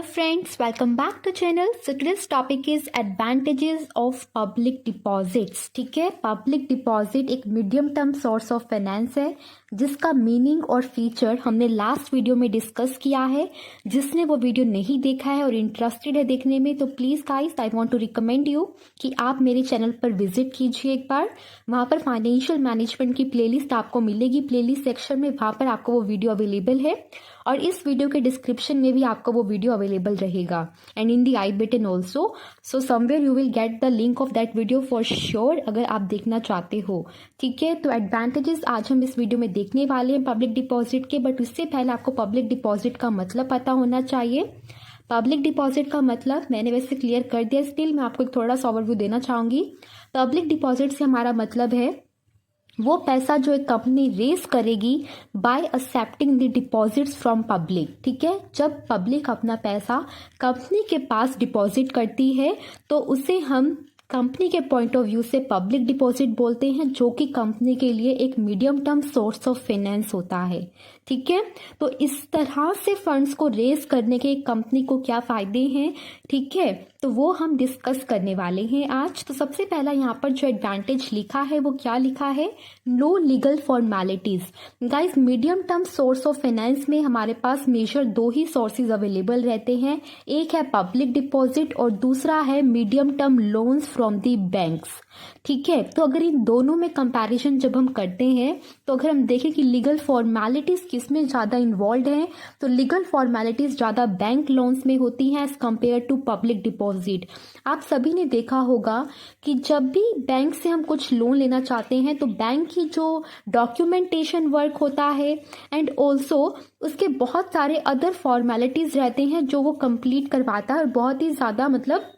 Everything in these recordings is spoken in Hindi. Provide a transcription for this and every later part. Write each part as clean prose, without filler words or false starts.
Hello friends, welcome back to channel. So today's topic is advantages of public deposits. ठीक है, पब्लिक डिपॉजिट एक medium term source of finance है जिसका मीनिंग और फीचर हमने लास्ट वीडियो में डिस्कस किया है. जिसने वो वीडियो नहीं देखा है और इंटरेस्टेड है देखने में तो please guys I want to recommend you कि आप मेरे चैनल पर विजिट कीजिए एक बार. वहां पर फाइनेंशियल मैनेजमेंट की प्लेलिस्ट आपको मिलेगी. प्लेलिस्ट सेक्शन में वहां पर आपको वो वीडियो अवेलेबल है और इस वीडियो के डिस्क्रिप्शन में भी आपको वो वीडियो अवेलेबल रहेगा and in the I button also. So somewhere you will get the link of that video for sure अगर आप देखना चाहते हो. ठीक है, तो एडवांटेजेस आज हम इस वीडियो में देखने वाले हैं पब्लिक डिपॉजिट के. बट उससे पहले आपको पब्लिक डिपॉजिट का मतलब पता होना चाहिए. पब्लिक डिपॉजिट का मतलब मैंने वैसे क्लियर कर दिया, स्टिल मैं आपको एक थोड़ा सा ओवरव्यू देना चाहूंगी. पब्लिक डिपॉजिट से हमारा मतलब है वो पैसा जो एक कंपनी रेज करेगी bye accepting the deposits from public. ठीक है, जब पब्लिक अपना पैसा कंपनी के पास डिपॉजिट करती है तो उसे हम कंपनी के पॉइंट ऑफ व्यू से पब्लिक डिपॉजिट बोलते हैं, जो कि कंपनी के लिए एक medium term source of finance होता है. ठीक है, तो इस तरह से फंड्स को रेज करने के कंपनी को क्या फायदे हैं, ठीक है, तो वो हम डिस्कस करने वाले हैं आज. तो सबसे पहला यहाँ पर जो एडवांटेज लिखा है वो क्या लिखा है, no legal formalities. Guys, medium term source of finance में हमारे पास मेजर दो ही सोर्सेज अवेलेबल रहते हैं. एक है पब्लिक डिपॉजिट और दूसरा है medium term loans from the banks. ठीक है, तो अगर इन दोनों में कंपैरिजन जब हम करते हैं तो अगर हम देखें कि लीगल फॉर्मेलिटीज किसमें ज्यादा इन्वॉल्व हैं तो लीगल फॉर्मेलिटीज ज्यादा बैंक लोन्स में होती हैं as compare to public deposit. आप सभी ने देखा होगा कि जब भी बैंक से हम कुछ लोन लेना चाहते हैं तो बैंक की जो डॉक्यूमेंटेशन वर्क होता है एंड ऑल्सो उसके बहुत सारे अदर फॉर्मेलिटीज रहते हैं जो वो कंप्लीट करवाता है और बहुत ही ज्यादा मतलब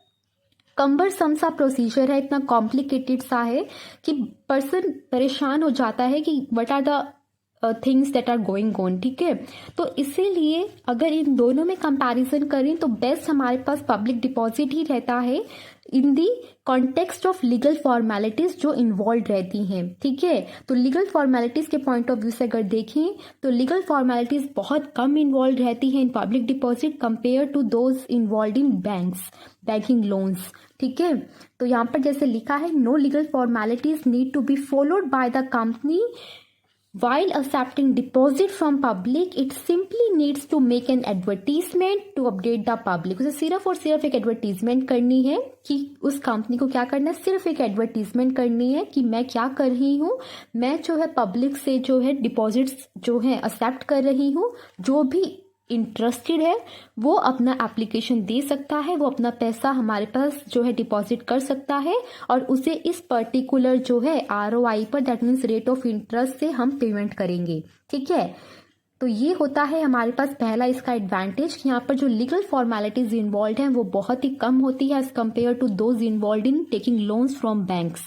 कम्बरसम सा प्रोसीजर है, इतना कॉम्प्लिकेटेड सा है कि पर्सन परेशान हो जाता है कि what are the things that are going on. ठीक है, तो इसीलिए अगर इन दोनों में कंपैरिजन करें तो बेस्ट हमारे पास पब्लिक डिपॉजिट ही रहता है in the context of legal formalities जो इन्वॉल्व रहती हैं. ठीक है, तो लीगल फॉर्मेलिटीज के पॉइंट ऑफ व्यू से अगर देखें तो लीगल फॉर्मेलिटीज बहुत कम इन्वॉल्व रहती हैं in public deposit compare to those involve in banks banking loans. ठीक है, तो यहाँ पर जैसे लिखा है no legal formalities need to be followed by the company while accepting deposit from public. It simply needs to make an advertisement to update the public. उसे सिर्फ और सिर्फ एक एडवर्टीजमेंट करनी है कि उस कंपनी को क्या करना है, सिर्फ एक एडवर्टीजमेंट करनी है कि मैं क्या कर रही हूँ, मैं जो है पब्लिक से जो है डिपॉजिट्स जो है एक्सेप्ट कर रही हूँ. जो भी इंटरेस्टेड है वो अपना एप्लीकेशन दे सकता है, वो अपना पैसा हमारे पास जो है डिपॉजिट कर सकता है और उसे इस पर्टिकुलर जो है ROI पर, that means rate of interest से हम पेमेंट करेंगे. ठीक है, तो ये होता है हमारे पास पहला इसका एडवांटेज कि यहाँ पर जो लीगल फॉर्मेलिटीज इन्वॉल्व हैं वो बहुत ही कम होती है as compare to those involve in taking loans from banks.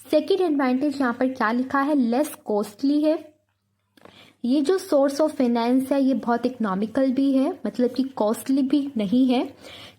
Second advantage यहाँ पर क्या लिखा है, लेस कॉस्टली है. ये जो सोर्स ऑफ फाइनेंस है ये बहुत इकोनॉमिकल भी है, मतलब कि कॉस्टली भी नहीं है.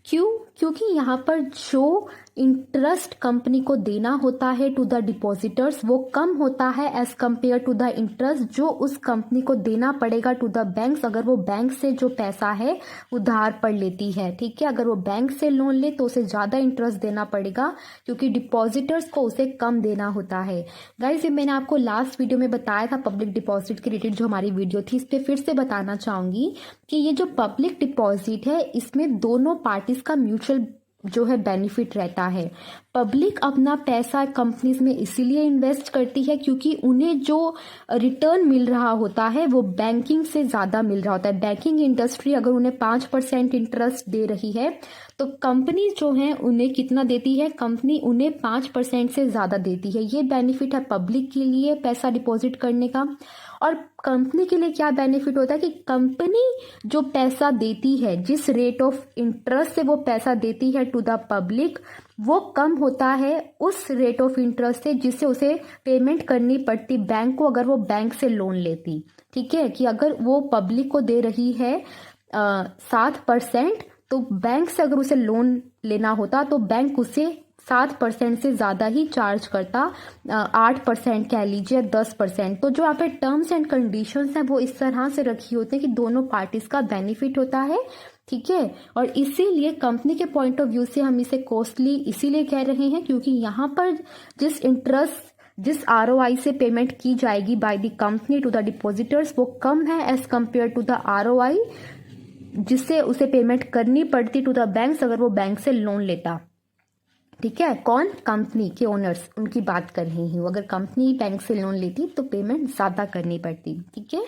क्यों? क्योंकि यहाँ पर जो इंटरेस्ट कंपनी को देना होता है टू द डिपॉजिटर्स वो कम होता है as compare to the interest जो उस कंपनी को देना पड़ेगा टू द बैंक्स अगर वो बैंक से जो पैसा है उधार पर लेती है. ठीक है, अगर वो बैंक से लोन ले तो उसे ज्यादा इंटरेस्ट देना पड़ेगा क्योंकि डिपॉजिटर्स को उसे कम देना होता है. गाइस, ये मैंने आपको लास्ट वीडियो में बताया था पब्लिक डिपॉजिट के रिलेटेड जो हमारी वीडियो थी, इस पर फिर से बताना चाहूंगी कि ये जो पब्लिक डिपॉजिट है इसमें दोनों पार्टीज का म्यूचुअल जो है बेनिफिट रहता है. पब्लिक अपना पैसा कंपनीज में इसीलिए इन्वेस्ट करती है क्योंकि उन्हें जो रिटर्न मिल रहा होता है वो बैंकिंग से ज्यादा मिल रहा होता है. बैंकिंग इंडस्ट्री अगर उन्हें 5% इंटरेस्ट दे रही है तो कंपनी जो है उन्हें कितना देती है, कंपनी उन्हें 5% से ज्यादा देती है. ये बेनिफिट है पब्लिक के लिए पैसा डिपॉजिट करने का. और कंपनी के लिए क्या बेनिफिट होता है कि कंपनी जो पैसा देती है, जिस रेट ऑफ इंटरेस्ट से वो पैसा देती है टू द पब्लिक वो कम होता है उस रेट ऑफ इंटरेस्ट से जिससे उसे पेमेंट करनी पड़ती बैंक को अगर वो बैंक से लोन लेती. ठीक है, कि अगर वो पब्लिक को दे रही है 7% तो बैंक से अगर उसे लोन लेना होता तो बैंक उसे 7% से ज्यादा ही चार्ज करता, 8% कह लीजिए, 10%। तो जो यहाँ पे टर्म्स एंड कंडीशंस हैं वो इस तरह से रखी होती है कि दोनों पार्टीज का बेनिफिट होता है ठीक है। और इसीलिए कंपनी के पॉइंट ऑफ व्यू से हम इसे कॉस्टली इसीलिए कह रहे हैं क्योंकि यहाँ पर जिस ROI से पेमेंट की जाएगी by the company to the depositors वो कम है as compare to the ROI जिससे उसे पेमेंट करनी पड़ती टू द बैंक्स अगर वो बैंक से लोन लेता। ठीक है, कौन? कंपनी के ओनर्स, उनकी बात कर रही हूँ। अगर कंपनी बैंक से लोन लेती तो पेमेंट ज़्यादा करनी पड़ती। ठीक है।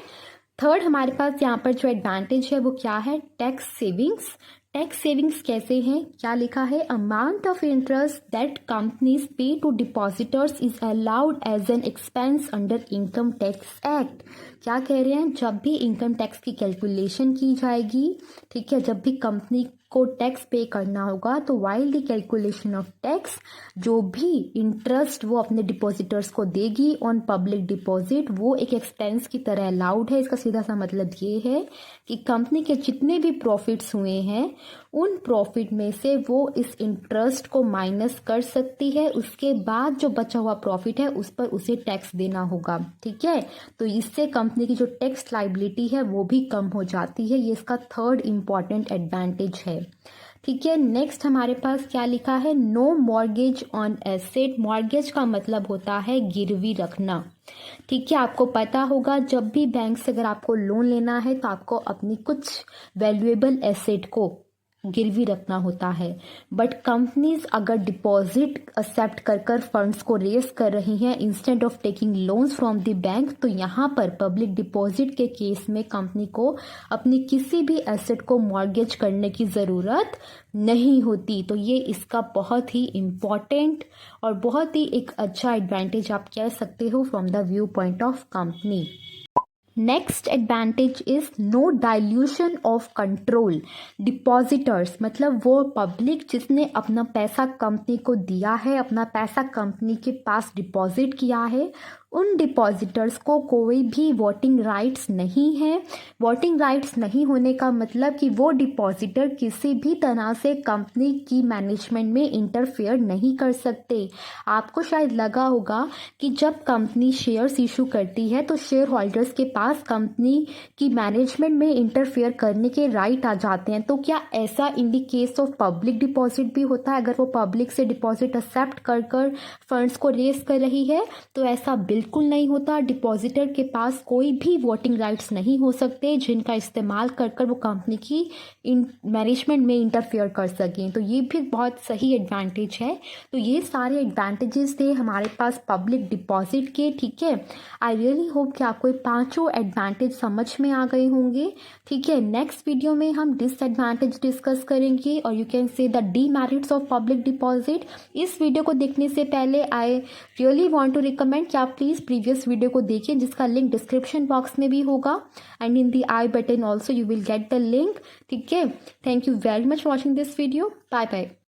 थर्ड हमारे पास यहाँ पर जो एडवांटेज है वो क्या है? Tax savings. टैक्स सेविंग्स कैसे हैं? क्या लिखा है? Amount of interest that companies pay to depositors is allowed as an expense under income tax act. क्या कह रहे हैं? जब भी इनकम टैक्स की कैलकुलेशन की जाएगी, ठीक है, जब भी कंपनी को टैक्स पे करना होगा तो while the calculation of tax जो भी इंटरेस्ट वो अपने डिपॉजिटर्स को देगी ऑन पब्लिक डिपॉजिट वो एक एक्सपेंस की तरह अलाउड है। इसका सीधा सा मतलब ये है कि कंपनी के जितने भी प्रॉफिट्स हुए हैं उन प्रॉफिट में से वो इस इंटरेस्ट को माइनस कर सकती है, उसके बाद जो बचा हुआ प्रॉफिट है उस पर उसे टैक्स देना होगा। ठीक है, तो इससे कंपनी की जो टैक्स लाइबिलिटी है वो भी कम हो जाती है। ये इसका थर्ड इम्पॉर्टेंट एडवांटेज है। ठीक है, नेक्स्ट हमारे पास क्या लिखा है? No mortgage on asset. Mortgage का मतलब होता है गिरवी रखना। ठीक है, आपको पता होगा जब भी बैंक से अगर आपको लोन लेना है तो आपको अपनी कुछ वैल्यूएबल एसेट को गिरवी रखना होता है। बट कंपनीज अगर डिपॉजिट एक्सेप्ट कर फंड्स को रेज कर रही हैं instead of taking loans from the bank, तो यहाँ पर पब्लिक डिपॉजिट के केस में कंपनी को अपनी किसी भी एसेट को मॉर्गेज करने की ज़रूरत नहीं होती। तो ये इसका बहुत ही इम्पॉर्टेंट और बहुत ही एक अच्छा एडवांटेज आप कह सकते हो from the view point of company. Next advantage is no dilution of control. Depositors मतलब वो पब्लिक जिसने अपना पैसा कंपनी को दिया है, अपना पैसा कंपनी के पास डिपॉजिट किया है, उन डिपॉजिटर्स को कोई भी वोटिंग राइट्स नहीं है। वोटिंग राइट्स नहीं होने का मतलब कि वो डिपॉजिटर किसी भी तरह से कंपनी की मैनेजमेंट में इंटरफेयर नहीं कर सकते। आपको शायद लगा होगा कि जब कंपनी शेयर्स इशू करती है तो शेयर होल्डर्स के पास कंपनी की मैनेजमेंट में इंटरफेयर करने के राइट आ जाते हैं। तो क्या ऐसा in the case of public deposit भी होता है? अगर वो पब्लिक से डिपॉजिट एक्सेप्ट कर फंड्स को रेज कर रही है तो ऐसा बिल्कुल नहीं होता। डिपॉजिटर के पास कोई भी वोटिंग राइट्स नहीं हो सकते जिनका इस्तेमाल कर वो कंपनी की मैनेजमेंट में इंटरफेयर कर सकें। तो ये भी बहुत सही एडवांटेज है। तो ये सारे एडवांटेजेस थे हमारे पास पब्लिक डिपॉजिट के। ठीक है, आई रियली होप कि आपको ये पांचों एडवांटेज समझ में आ गए होंगे। ठीक है, नेक्स्ट वीडियो में हम डिसएडवांटेज डिस्कस करेंगे और you can say the demerits of public deposit. इस वीडियो को देखने से पहले I really want to recommend कि आप प्लीज़ प्रीवियस वीडियो को देखिए जिसका लिंक डिस्क्रिप्शन बॉक्स में भी होगा and in the I button also you will get the link. ठीक है, thank you very much watching this video. Bye bye.